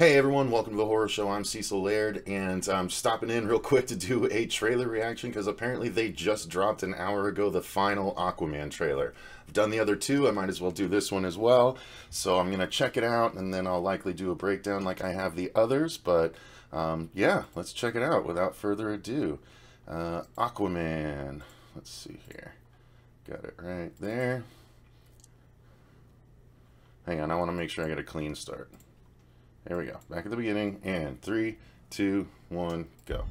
Hey everyone, welcome to the Horror Show. I'm Cecil Laird, and I'm stopping in real quick to do a trailer reaction because apparently they just dropped an hour ago the final Aquaman trailer. I've done the other two, I might as well do this one as well. So I'm going to check it out, and then I'll likely do a breakdown like I have the others. But yeah, let's check it out without further ado. Aquaman. Let's see here. Got it right there. Hang on, I want to make sure I get a clean start. There we go. Back at the beginning, and 3, 2, 1, go.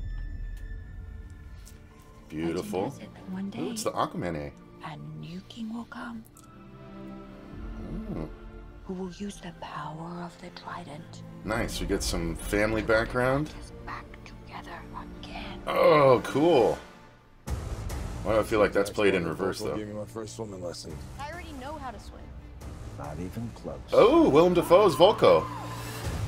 Beautiful. One day, ooh, it's the Aquaman a new king will come. Ooh. Who will use the power of the trident. Nice. We get some family background. Back together again. Oh, cool. Why do I feel like that's played in reverse though? Give me my first swimming lesson. I already know how to swim. Not even close. Oh, Willem Dafoe's Volko.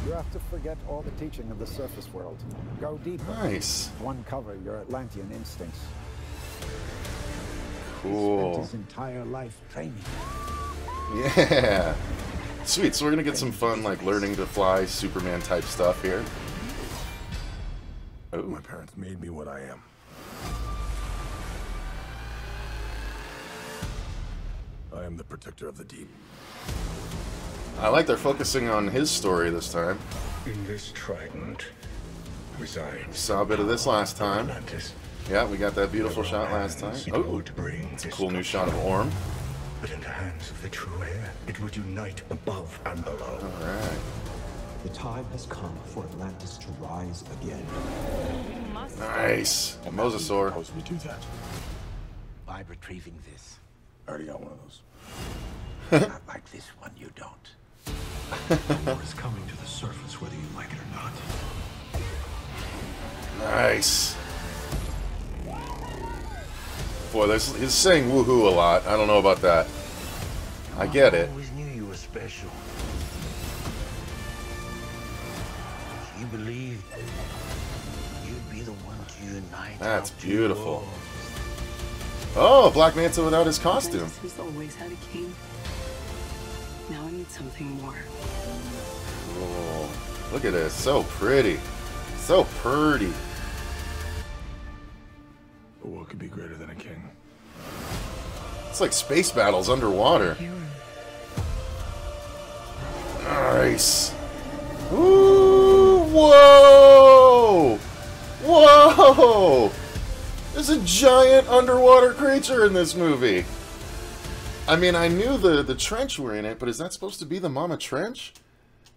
You have to forget all the teaching of the surface world. Go deeper. Nice. Uncover your Atlantean instincts. Cool. He spent his entire life training. Yeah. Sweet. So we're gonna get some fun, like learning to fly, Superman type stuff here. Oh, My parents made me what I am. I am the protector of the deep. I like they're focusing on his story this time. In this trident resides. Saw a bit of this last time. Atlantis. Yeah, we got that beautiful shot last time. It Oh, would bring it's a cool new shot of destruction. Orm. But in the hands of the true heir, it would unite above and below. All right. The time has come for Atlantis to rise again. Nice. Mosasaur. How we do that? By retrieving this. I already got one of those. Not like this one, you don't. War is coming to the surface whether you like it or not. Nice. Boy, he's saying woohoo a lot. I don't know about that. I get it. I always knew you were special. You believed you'd be the one to unite. That's our two beautiful. worlds. Oh, Black Manta without his costume. He's always had a king. Now I need something more. Oh, look at this. So pretty. So pretty. But what could be greater than a king? It's like space battles underwater. Nice. Ooh, whoa! Whoa! There's a giant underwater creature in this movie. I mean, I knew the trench were in it, but is that supposed to be the Mama Trench?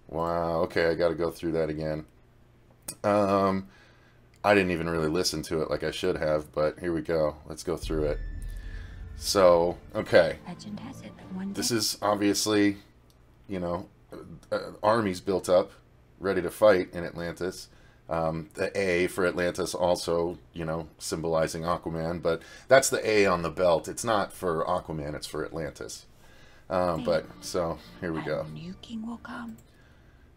Wow, okay, I gotta go through that again. I didn't even really listen to it like I should have, but here we go. Let's go through it. So, okay. Legend has it that one day. This is obviously, you know, armies built up, ready to fight in Atlantis. The A for Atlantis also, you know, symbolizing Aquaman, but that's the A on the belt. It's not for Aquaman, it's for Atlantis. But, so, here we go. A new king will come.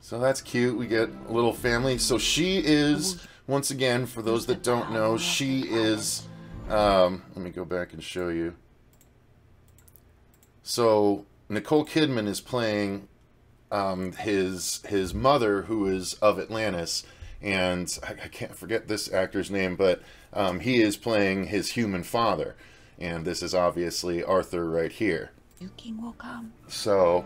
So that's cute. We get a little family. So she is, once again, for those that don't know, she is, let me go back and show you. So Nicole Kidman is playing his mother, who is of Atlantis, and I can't forget this actor's name, but he is playing his human father, and this is obviously Arthur right here. New king will come. So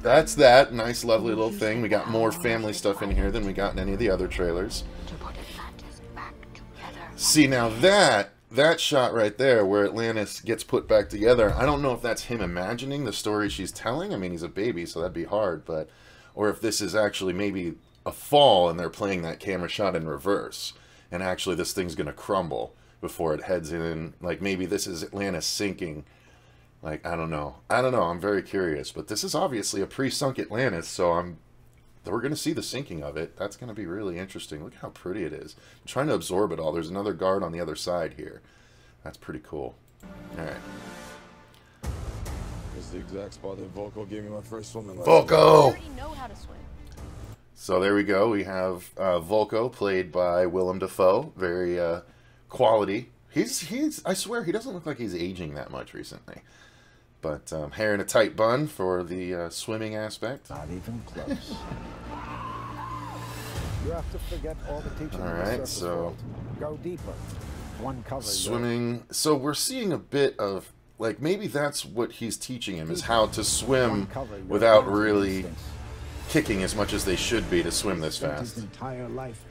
that's that nice, lovely little thing. We got more family stuff in here than we got in any of the other trailers. To put Atlantis back together. See, now that shot right there where Atlantis gets put back together, I don't know if that's him imagining the story she's telling. I mean, he's a baby, so that'd be hard, but or if this is actually maybe a fall and they're playing that camera shot in reverse, and actually this thing's gonna crumble before it heads in. Like maybe this is Atlantis sinking. Like, I don't know. I'm very curious, but this is obviously a pre-sunk Atlantis, so we're going to see the sinking of it. That's going to be really interesting. Look how pretty it is. I'm trying to absorb it all. There's another guard on the other side here. That's pretty cool. All right. This is the exact spot that Volko gave me my first swimming lesson. I Volko! already know how to swim. So there we go. We have Volko, played by Willem Dafoe. Very quality. I swear, he doesn't look like he's aging that much recently. But hair in a tight bun for the swimming aspect. Not even close. You have to forget all the teaching of the Alright, surface so world. Go deeper. One cover. swimming. So we're seeing a bit of, like, maybe that's what he's teaching him, is how to swim without really kicking as much as they should be to swim this fast. Entire life.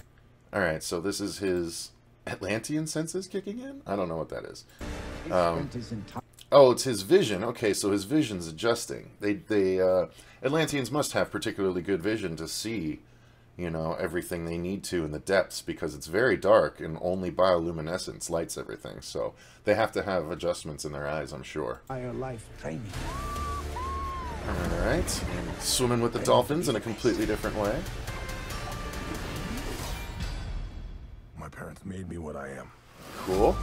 Alright, so this is his Atlantean senses kicking in? I don't know what that is. Oh, it's his vision. Okay, so his vision's adjusting. Atlanteans must have particularly good vision to see, you know, everything they need to in the depths, because it's very dark and only bioluminescence lights everything. So they have to have adjustments in their eyes, I'm sure. Entire life training. Alright, swimming with the dolphins in a completely different way. My parents made me what I am. Cool.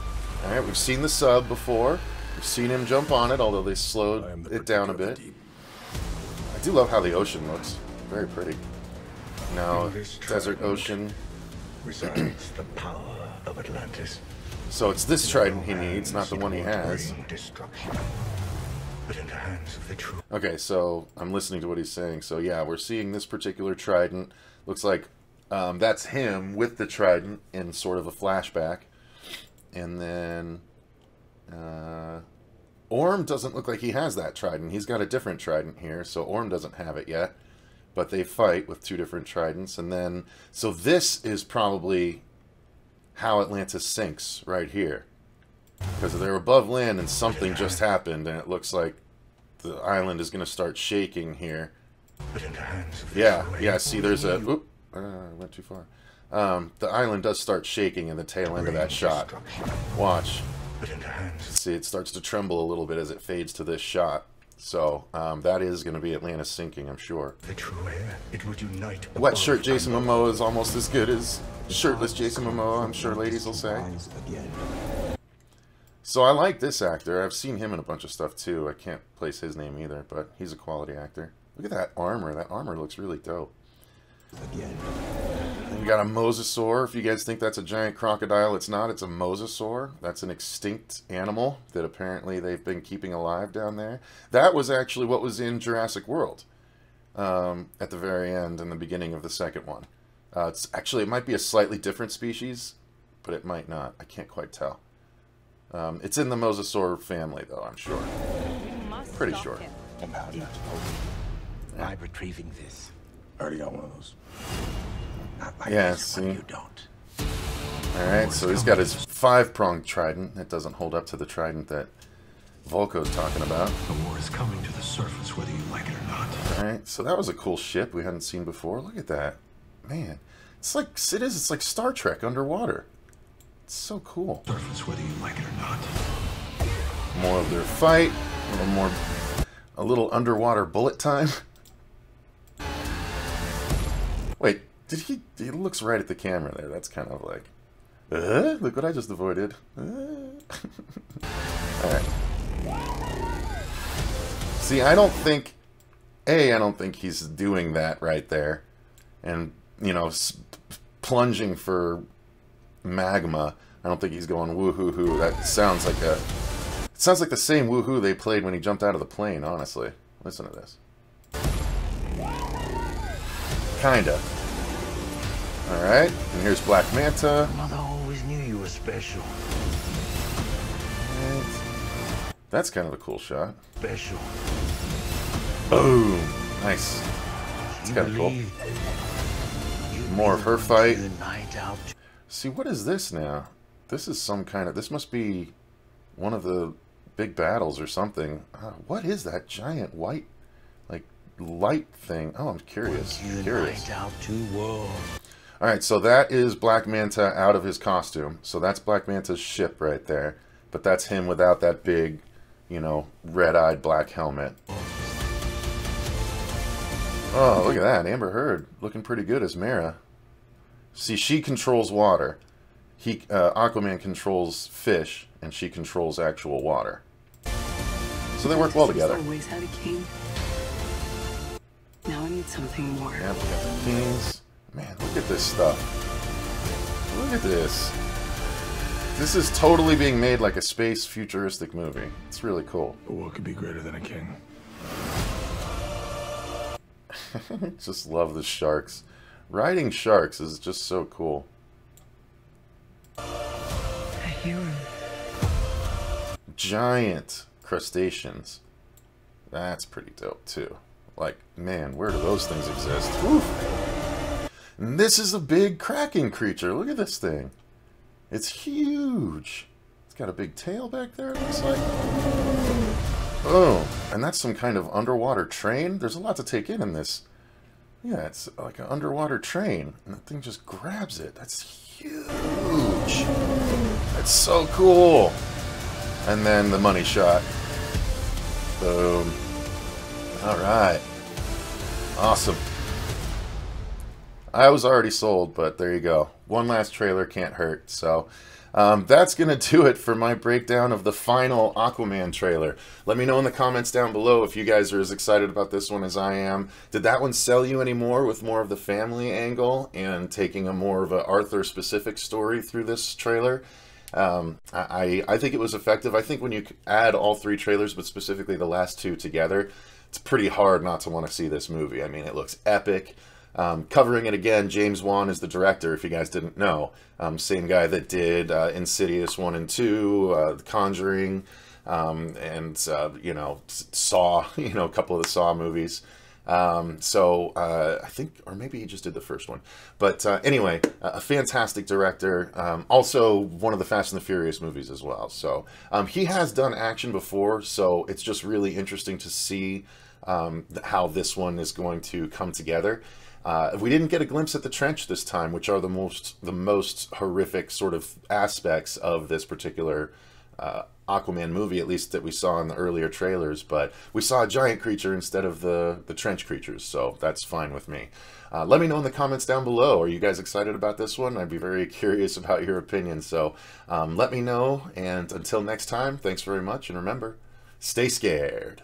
Alright, we've seen the sub before. We've seen him jump on it, although they slowed it down a bit. I do love how the ocean looks. Very pretty. Now, desert ocean. Resides the power of Atlantis. So it's this trident he needs, not the one he has. Destruction, but in the hands of the true. Okay, so I'm listening to what he's saying. So yeah, we're seeing this particular trident. Looks like that's him with the trident in sort of a flashback. And then Orm doesn't look like he has that trident. He's got a different trident here, so Orm doesn't have it yet. But they fight with two different tridents. And then, so this is probably how Atlantis sinks right here. Because they're above land and something just happened, and it looks like the island is going to start shaking here. Yeah, see, there's a... Oop, I went too far. The island does start shaking in the tail end of that shot. Watch. See, it starts to tremble a little bit as it fades to this shot. So, that is going to be Atlantis sinking, I'm sure. The true air, it would unite. Wet shirt Jason Momoa is almost as good as shirtless Jason Momoa, I'm sure ladies will say. So I like this actor. I've seen him in a bunch of stuff too. I can't place his name either, but he's a quality actor. Look at that armor. That armor looks really dope. And we got a mosasaur. If you guys think that's a giant crocodile, it's not. It's a mosasaur. That's an extinct animal that apparently they've been keeping alive down there. That was actually what was in Jurassic World at the very end and the beginning of the second one. It might be a slightly different species, but it might not. I can't quite tell. It's in the mosasaur family, though, I'm sure. Pretty sure. About it. By retrieving this. I already got one of those. Not like Yeah, this see. one, you don't. Alright, so he's got his 5-pronged trident. That doesn't hold up to the trident that Volko's talking about. The war is coming to the surface, whether you like it or not. Alright, so that was a cool ship we hadn't seen before. Look at that. Man, it's like Star Trek underwater. It's so cool. Surface, whether you like it or not. More of their fight, a little underwater bullet time. Wait, he looks right at the camera there. That's kind of like, look what I just avoided. Alright. See, I don't think he's doing that right there. And, you know, plunging for magma. I don't think he's going woo-hoo-hoo. That sounds like it sounds like the same woo-hoo they played when he jumped out of the plane, honestly. Listen to this. Kinda. Alright, and here's Black Manta. Mother always knew you were special. And that's kind of a cool shot. Special. Boom! Nice. It's kind of cool. More of her fight. See, what is this now? This is some kind of... This must be one of the big battles or something. What is that giant white, like, light thing? Oh, I'm curious. Alright, so that is Black Manta out of his costume. So that's Black Manta's ship right there. But that's him without that big, you know, red-eyed black helmet. Oh, look at that. Amber Heard looking pretty good as Mera. See, she controls water. Aquaman controls fish, and she controls actual water. So they work well together. Always had a king. Now I need something more. Yeah, we got the kings. Man, look at this stuff. Look at this. This is totally being made like a space futuristic movie. It's really cool. What could be greater than a king? Just love the sharks. Riding sharks is just so cool. A hero. Giant crustaceans. That's pretty dope too. Like, man, where do those things exist? Oof. And this is a big cracking creature. Look at this thing. It's huge. It's got a big tail back there, it looks like. Boom. And that's some kind of underwater train. There's a lot to take in this. Yeah, it's like an underwater train. And that thing just grabs it. That's huge. That's so cool. And then the money shot. Boom. Alright. Awesome. I was already sold, but there you go. One last trailer can't hurt. So that's going to do it for my breakdown of the final Aquaman trailer. Let me know in the comments down below if you guys are as excited about this one as I am. Did that one sell you anymore with more of the family angle and taking a more of an Arthur-specific story through this trailer? I think it was effective. I think when you add all three trailers, but specifically the last two together, it's pretty hard not to want to see this movie. I mean, it looks epic. Covering it again, James Wan is the director, if you guys didn't know. Same guy that did Insidious 1 and 2, The Conjuring, and, you know, Saw, you know, a couple of the Saw movies. I think, or maybe he just did the first one. But anyway, a fantastic director. Also one of the Fast and the Furious movies as well. So he has done action before, so it's just really interesting to see how this one is going to come together. We didn't get a glimpse at the trench this time, which are the most horrific sort of aspects of this particular Aquaman movie, at least that we saw in the earlier trailers, but we saw a giant creature instead of the trench creatures, so that's fine with me. Let me know in the comments down below. Are you guys excited about this one? I'd be very curious about your opinion, so let me know, and until next time, thanks very much, and remember, stay scared.